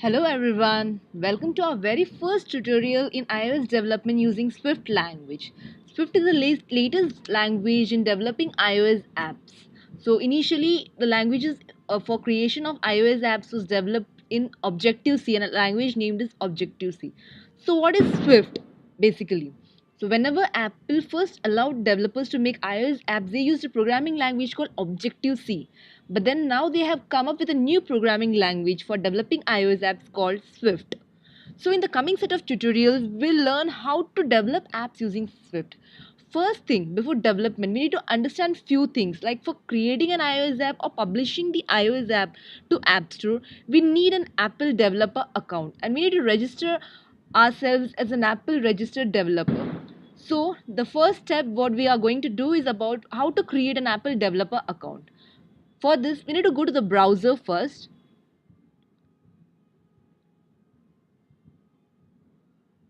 Hello everyone, welcome to our very first tutorial in iOS development using Swift language. Swift is the latest language in developing iOS apps. So initially the languages for creation of iOS apps was developed in Objective-C and a language named as Objective-C. So what is Swift basically? So whenever Apple first allowed developers to make iOS apps, they used a programming language called Objective-C. But then now they have come up with a new programming language for developing iOS apps called Swift. So in the coming set of tutorials, we'll learn how to develop apps using Swift. First thing, before development, we need to understand few things. Like for creating an iOS app or publishing the iOS app to App Store, we need an Apple developer account and we need to register ourselves as an Apple registered developer. So the first step what we are going to do is about how to create an Apple developer account. For this, we need to go to the browser first.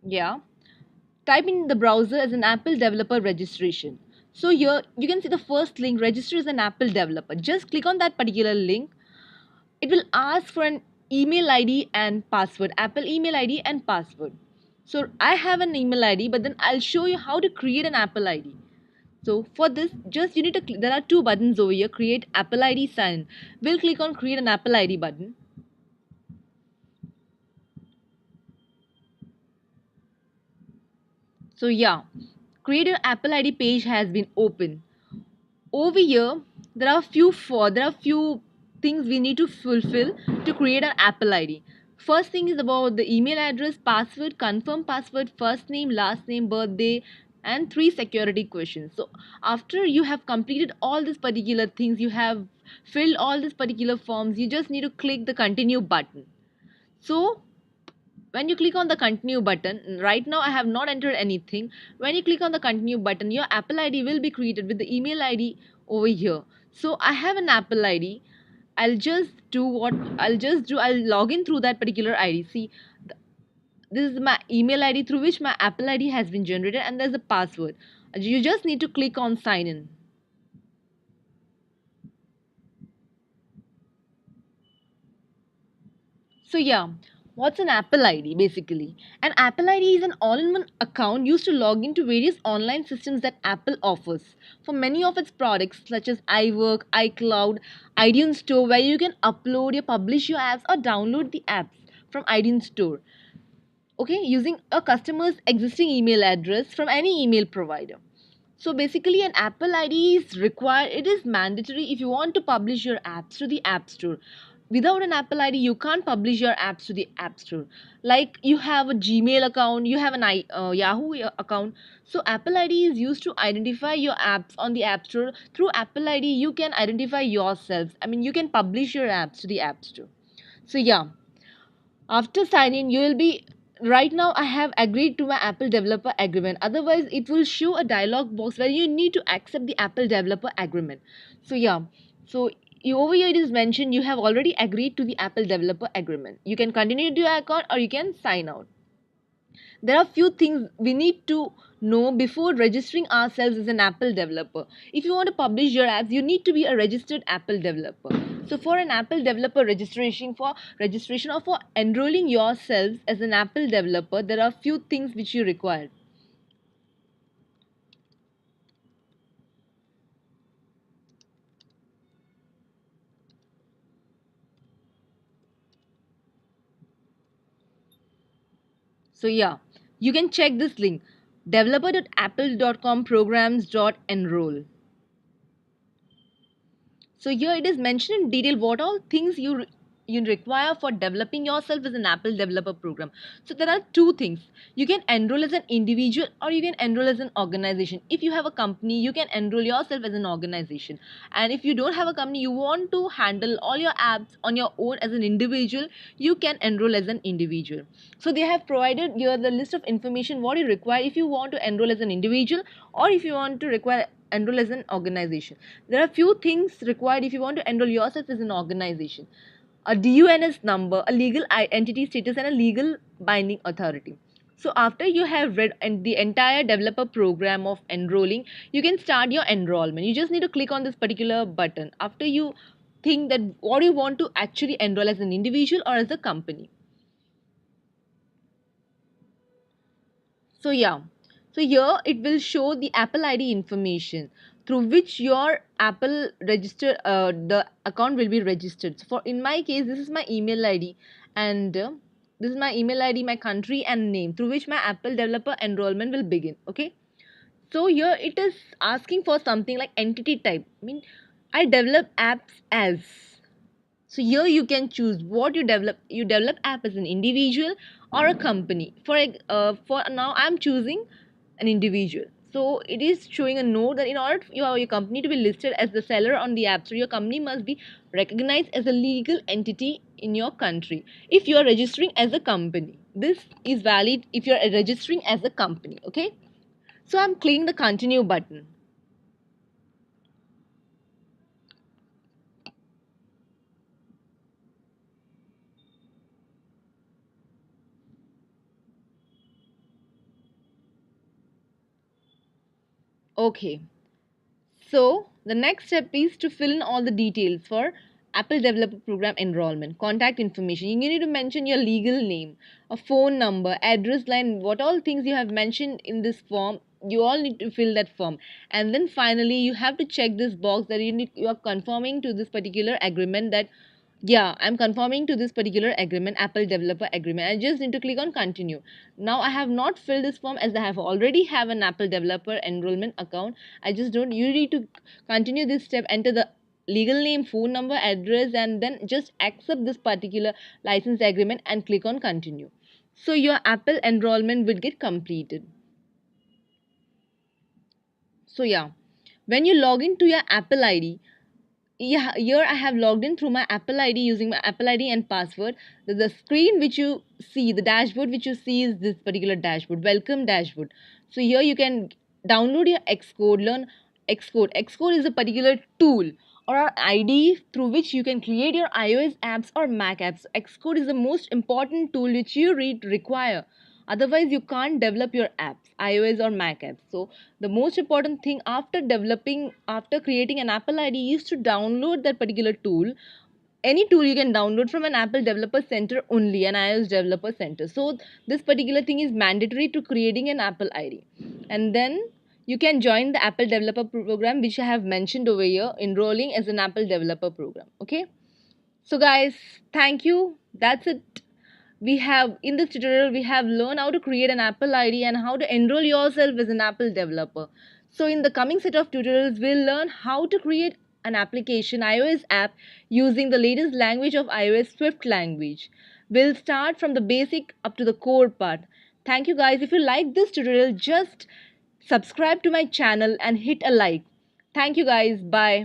Yeah. Type in the browser as an Apple developer registration. So here you can see the first link, register as an Apple developer. Just click on that particular link. It will ask for an email ID and password, Apple email ID and password. So I have an email ID, but then I'll show you how to create an Apple ID. So for this, just you need to there are two buttons over here, create Apple ID, sign in. We'll click on create an Apple ID button. So yeah, create an Apple ID page has been open. Over here, there are few things we need to fulfill to create an Apple ID. First thing is about the email address, password, confirm password, first name, last name, birthday, and three security questions. So after you have completed all these particular things, you have filled all these particular forms, you just need to click the continue button. So when you click on the continue button, right now I have not entered anything. When you click on the continue button, your Apple ID will be created with the email ID over here. So I have an Apple ID. I'll log in through that particular ID. See, this is my email ID through which my Apple ID has been generated, and there's a password. You just need to click on sign in. So yeah, what's an Apple ID basically? An Apple ID is an all-in-one account used to log into various online systems that Apple offers. For many of its products such as iWork, iCloud, iTunes Store, where you can upload or publish your apps or download the apps from iTunes Store. Okay, using a customer's existing email address from any email provider. So basically an Apple ID is required, it is mandatory if you want to publish your apps to the App Store. Without an Apple ID, you can't publish your apps to the App Store. Like you have a Gmail account, you have an Yahoo account. So Apple ID is used to identify your apps on the App Store. Through Apple ID, you can identify yourselves. I mean, you can publish your apps to the App Store. So yeah, after signing, you will be right now I have agreed to my Apple developer agreement. Otherwise, it will show a dialog box where you need to accept the Apple developer agreement. So yeah, so over here it is mentioned you have already agreed to the Apple developer agreement. You can continue to your account or you can sign out. There are few things we need to know before registering ourselves as an Apple developer. If you want to publish your apps, you need to be a registered Apple developer. So for an Apple developer registration or for enrolling yourselves as an Apple developer, there are few things which you require. So yeah, you can check this link developer.apple.com programs.enroll. So here it is mentioned in detail what all things you require for developing yourself as an Apple developer program. So there are two things. You can enroll as an individual or you can enroll as an organization. If you have a company, you can enroll yourself as an organization. And if you don't have a company, you want to handle all your apps on your own as an individual, you can enroll as an individual. So they have provided here the list of information what you require if you want to enroll as an individual or if you want to require enroll as an organization. There are few things required if you want to enroll yourself as an organization: a DUNS number, a legal entity status, and a legal binding authority. So after you have read the entire developer program of enrolling, you can start your enrollment. You just need to click on this particular button after you think that what you want to actually enroll as an individual or as a company. So yeah, so here it will show the Apple ID information through which your Apple register the account will be registered. So for in my case, this is my email ID, and this is my email ID, my country and name through which my Apple developer enrollment will begin. Okay, so here it is asking for something like entity type. I mean, I develop apps as. So here you can choose what you develop. You develop app as an individual or a company. For now, I'm choosing an individual. So it is showing a note that in order for your company to be listed as the seller on the app store, your company must be recognized as a legal entity in your country. If you are registering as a company, this is valid if you are registering as a company. Okay. So I'm clicking the continue button. Okay. So, the next step is to fill in all the details for Apple Developer Program enrollment, contact information. You need to mention your legal name, a phone number, address line, what all things you have mentioned in this form. You all need to fill that form, and then finally you have to check this box that you are conforming to this particular agreement, that yeah, I'm conforming to this particular agreement, Apple developer agreement. I just need to click on continue. Now I have not filled this form as I have already have an Apple developer enrollment account. I just don't, you need to continue this step, enter the legal name, phone number, address, and then just accept this particular license agreement and click on continue. So your Apple enrollment will get completed. So yeah, when you log into your Apple ID, yeah, here I have logged in through my Apple ID using my Apple ID and password. The screen which you see, the dashboard which you see is this particular dashboard, welcome dashboard. So here you can download your Xcode, learn Xcode. Xcode is a particular tool or an ID through which you can create your iOS apps or Mac apps. Xcode is the most important tool which you require. Otherwise, you can't develop your apps, iOS or Mac apps. So the most important thing after creating an Apple ID is to download that particular tool. Any tool you can download from an Apple developer center only, an iOS developer center. So this particular thing is mandatory to creating an Apple ID. And then you can join the Apple developer program which I have mentioned over here, enrolling as an Apple developer program. Okay, so guys, thank you, that's it. We have in this tutorial we have learned how to create an Apple ID and how to enroll yourself as an Apple developer. So in the coming set of tutorials we'll learn how to create an application iOS app using the latest language of iOS, Swift language. We'll start from the basic up to the core part. Thank you guys. If you like this tutorial, just subscribe to my channel and hit a like. Thank you guys. Bye.